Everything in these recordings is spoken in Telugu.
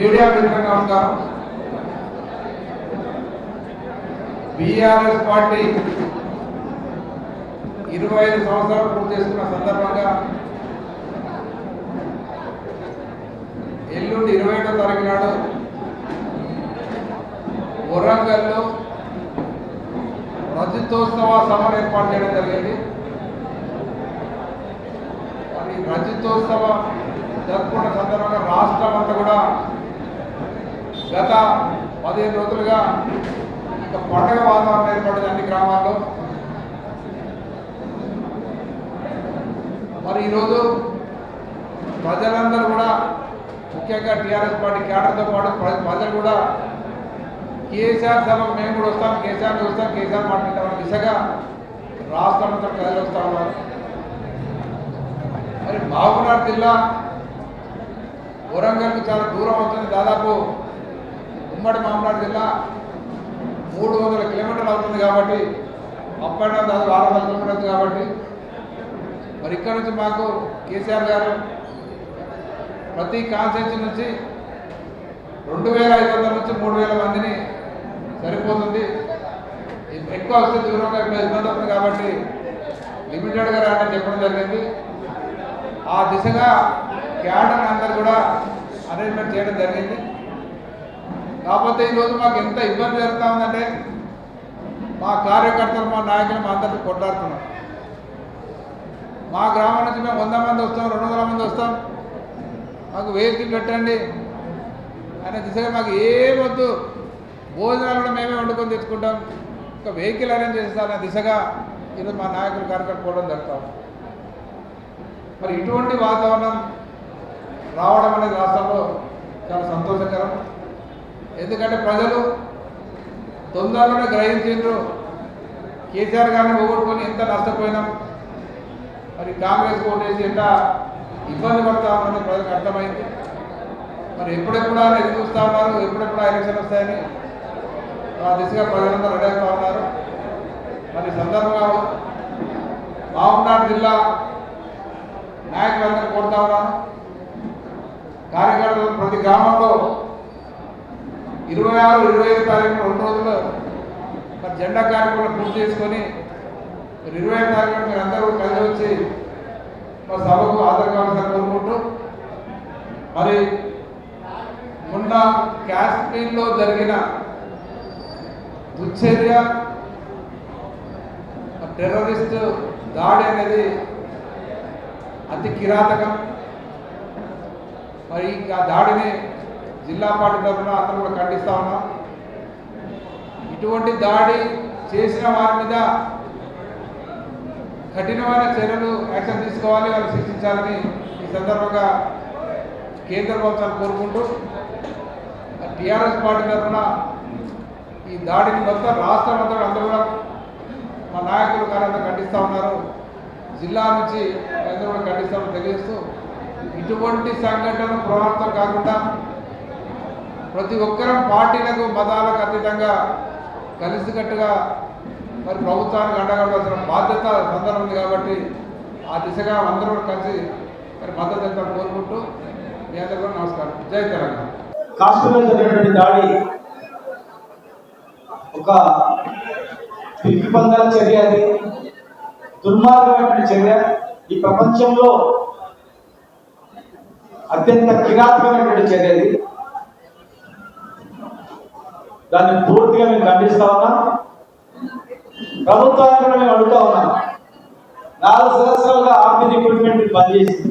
మీడియా మిత్రులకు నమస్కారం. బీఆర్ఎస్ పార్టీ 25 సంవత్సరాలు పూర్తి చేసుకున్న సందర్భంగా ఎల్లుండి 27వ తారీఖు నాడు వరంగల్లో రజతోత్సవ సభను ఏర్పాటు చేయడం జరిగింది. మరి రజతోత్సవ జరుపుకున్న సందర్భంగా రాష్ట్రం అంతా కూడా గత 15 రోజులుగా ఒక పండుగ వాతావరణం ఏర్పడింది అన్ని గ్రామాల్లో. మరి ఈరోజు ప్రజలందరూ కూడా ముఖ్యంగా టీఆర్ఎస్ పార్టీ క్యాడర్తో పాటు ప్రజలు కూడా కేసీఆర్ సభకు మేము కూడా వస్తాం, కేసీఆర్ వస్తాం, కేసీఆర్ మాట్లాడతామని దిశగా రాష్ట్రం అంతా ప్రజలు వస్తూ ఉన్నారు. మరి మహబూబ్నగర్ జిల్లా వరంగల్కి చాలా దూరం అవుతుంది. దాదాపు ఉమ్మడి మహబూబ్నగర్ జిల్లా 300 కిలోమీటర్లు అవుతుంది కాబట్టి అప్ అండ్ డౌన్ దాదాపు 600 కిలోమీటర్లు కాబట్టి మరి ఇక్కడ నుంచి మాకు కేసీఆర్ గారు ప్రతి కాన్స్టిట్యూన్సీ నుంచి 2500 నుంచి 3000 మందిని సరిపోతుంది. ఎక్కువ వస్తే దూరంగా ఇబ్బంది అవుతుంది కాబట్టి లిమిటెడ్గా రావడం చెప్పడం జరిగింది. ఆ దిశగా క్యాడర్ అందరు కూడా అరేంజ్మెంట్ చేయడం జరిగింది. కాకపోతే ఈరోజు మాకు ఎంత ఇబ్బంది జరుగుతూ ఉందంటే మా కార్యకర్తలు, మా నాయకులు మా అందరితో కొట్లాడుతున్నాం. మా గ్రామం నుంచి మేము 100 మంది వస్తాం, 200 మంది వస్తాం, మాకు వెహికల్ పెట్టండి అనే దిశగా మాకు ఏమొద్దు, భోజనాలు కూడా మేమే వండుకొని తెచ్చుకుంటాం, ఒక వెహికల్ అరేంజ్ చేస్తారనే దిశగా ఈరోజు మా నాయకులు కార్యకర్తలు పోవడం జరుగుతాం. మరి ఇటువంటి వాతావరణం రావడం అనేది రాష్ట్రంలో చాలా సంతోషకరం. ఎందుకంటే ప్రజలు తొందరలోనే గ్రహించారు కేసీఆర్ గారిని పోగొట్టుకొని ఎంత నష్టపోయినాం, మరి కాంగ్రెస్ ఓటేసి ఎంత ఇబ్బంది పడతా ఉన్నారని ప్రజలకు అర్థమైంది. మరి ఎప్పుడెప్పుడు ఎదురు చూస్తూ ఉన్నారు, ఎప్పుడెప్పుడు ఎలక్షన్ వస్తాయని ఆ దిశగా ప్రజలందరూ రెడీ అవుతూ ఉన్నారు. మరి సందర్భంగా మహబూబ్నగర్ జిల్లా నాయకులందరూ కోరుతా ఉన్నాను, కార్యకర్తలు ప్రతి గ్రామంలో 26, 25 తారీఖున 2 రోజులు మరి జెండా కార్యక్రమాలు పూర్తి చేసుకొని 25 తారీఖున మీరు అందరూ కలిసి వచ్చి మా సభకు హాజరు కావాల్సిన కోరుకుంటూ, మరి మొన్న కాశ్మీర్లో జరిగిన దుశ్చర్య టెర్రరిస్ట్ దాడి అనేది అతి కిరాతకం. మరి ఆ దాడిని జిల్లా పార్టీ తరఫున అందరూ కూడా ఖండిస్తూ ఉన్నాం. ఇటువంటి దాడి చేసిన వారి మీద కఠినమైన చర్యలు యాక్షన్ తీసుకోవాలి, వాళ్ళు శిక్షించాలని ఈ సందర్భంగా కేంద్ర ప్రభుత్వాన్ని కోరుకుంటూ టీఆర్ఎస్ పార్టీ తరఫున ఈ దాడిని మొత్తం రాష్ట్రం అంతా అందరూ కూడా మా నాయకులు కార్యంగా ఖండిస్తూ ఉన్నారు. జిల్లా నుంచి అందరూ కూడా ఖండిస్తామని తెలియజేస్తూ ఇటువంటి సంఘటన పునరావృతం కాకుండా ప్రతి ఒక్కరం పార్టీలకు, మతాలకు అతీతంగా కలిసికట్టుగా మరి ప్రభుత్వానికి అండగలవాల్సిన బాధ్యత సందర్భం ఉంది కాబట్టి ఆ దిశగా అందరూ కలిసి మరి మద్దతు ఇద్దామని కోరుకుంటూ మీ అందరూ కూడా నమస్కారం. జై తెలంగాణ. కాశ్మీర్లో జరిగినటువంటి దాడి ఒక పిరికిపందాల చర్య, అది దుర్మార్గమైనటువంటి చర్య. ఈ ప్రపంచంలో అత్యంత కిరాతకమైనటువంటి చర్య అది. దాన్ని పూర్తిగా మేము ఖండిస్తా ఉన్నాం. ప్రభుత్వాన్ని కూడా మేము అడుగుతా ఉన్నాం, 4 సంవత్సరాలుగా ఆర్మీ రిక్రూట్మెంట్ పనిచేసింది,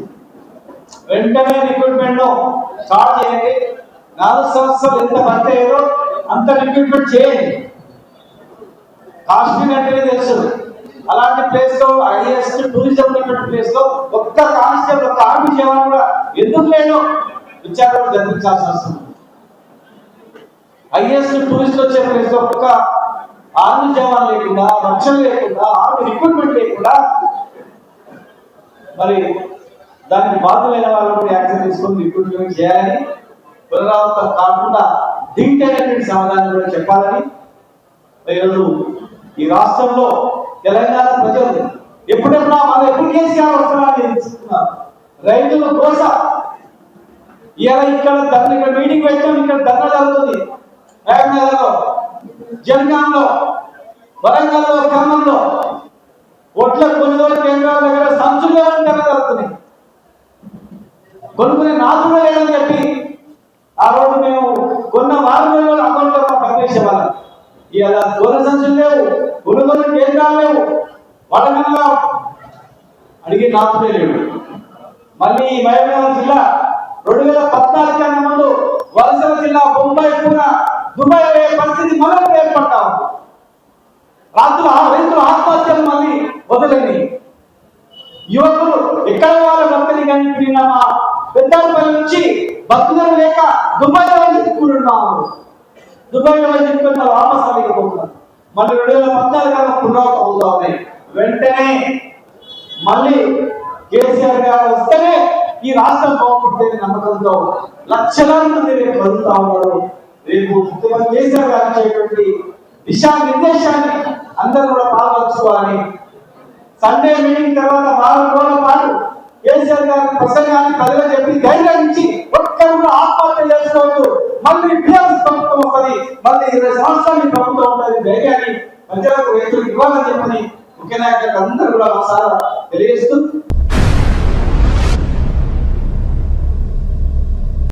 వెంటనే రిక్రూట్మెంట్ స్టార్ట్ చేయండి. 4 సంవత్సరాలు ఎంత భర్త అయ్యారో అంత రిక్రూట్మెంట్ చేయండి. కాశ్మీర్ అంటేనే తెలుసు, అలాంటి ప్లేస్ లో హైయెస్ట్ టూరిజం ఉన్నటువంటి ప్లేస్ లో ఒక్క కానిస్టేబుల్, ఒక్క ఆర్మీ జవాన్ కూడా ఎందుకు లేదో విచారణ జరిపించాల్సిన అవసరం. హైయెస్ట్ టూరిస్ట్ వచ్చే ప్లేస్ లో ఒక్క ఆర్మీ జవాన్ లేకుండా, రక్షణ లేకుండా, ఆర్మీ రిక్రూట్మెంట్ లేకుండా మరి దానికి బాధ్యులైన వాళ్ళని యాక్షన్ తీసుకొని రిక్రూట్మెంట్ చేయాలని, పునరావృతం కాకుండా దీటైనటువంటి సమాధానం కూడా చెప్పాలని ఈరోజు ఈ రాష్ట్రంలో తెలంగాణ ప్రజలు ఎప్పుడెప్పుడు ఎప్పుడు కేసీఆర్ వస్తున్నారని తెలుసుకున్నారు. రైతుల కోసం ఇలా ఇక్కడ మీటింగ్ పెట్టాం, ఇక్కడ ధర్నా జరుగుతుంది మహబూబ్నగర్లో, జనగాంలో, వరంగల్లో, ఖమ్మంలో ఒట్ల కొనుగోలు కేంద్రాల దగ్గర సంచులు జరుగుతున్నాయి. కొనుక్కునే నాసులు లేదని చెప్పి ఆ రోజు మేము కొన్న వారం రోజులు అకౌంట్లో పంపించేవాళ్ళం. ఇలా దూర సంచులు లేవు, కొనుగోలు కేంద్రాలు లేవు, వరంగల్లో అడిగి నాసులే లేవు. మళ్ళీ మహబూబ్నగర్ జిల్లా 2014 కన్నా ముందు వలసల జిల్లా బొంబాయి, పూనా, దుబాయ్ పోయే పరిస్థితి మనం ఏర్పడ్డాం. రైతుల ఆత్మహత్యలు మళ్ళీ వదిలేని యువకులు ఎక్కడ వాళ్ళ భక్తులు కానీ మా పెద్దపల్లి నుంచి భక్తులు లేక దుబాయ్లో చెప్పుకుంటున్నాము. దుబాయ్లో చెప్పుకున్న వాపస్ అవ్వకపోతున్నారు. మళ్ళీ 2014 కన్నా పునరావృతం అవుతా ఉన్నాయి. వెంటనే మళ్ళీ కేసీఆర్ గారు వస్తేనే ఈ రాష్ట్రం బాగుపడుతుంది నమ్మకంతో లక్షలాది మంది రేపు బతుకుతా ఉన్నారు. రేపు ముఖ్యమంత్రి కేసీఆర్ గారు ఇచ్చేటువంటి దిశానిర్దేశాన్ని అందరూ కూడా పాల్గొచ్చుకోవాలని, సండే మీటింగ్ తర్వాత వారం రోజుల పాటు కేసీఆర్ గారి ప్రసంగాన్ని ప్రజలు చెప్పి ధైర్యం ఇచ్చి ఒక్కరు కూడా ఆత్మహత్య చేసుకోవద్దు, మళ్ళీ టీఆర్ఎస్ ప్రభుత్వం వస్తుంది, మళ్ళీ 20 సంవత్సరాలు ప్రభుత్వం ఉంటుంది, ధైర్యాన్ని ప్రజలకు రైతులకు ఇవ్వాలని చెప్పని ముఖ్య నాయకులకు అందరూ కూడా ఒకసారి తెలియజేస్తూ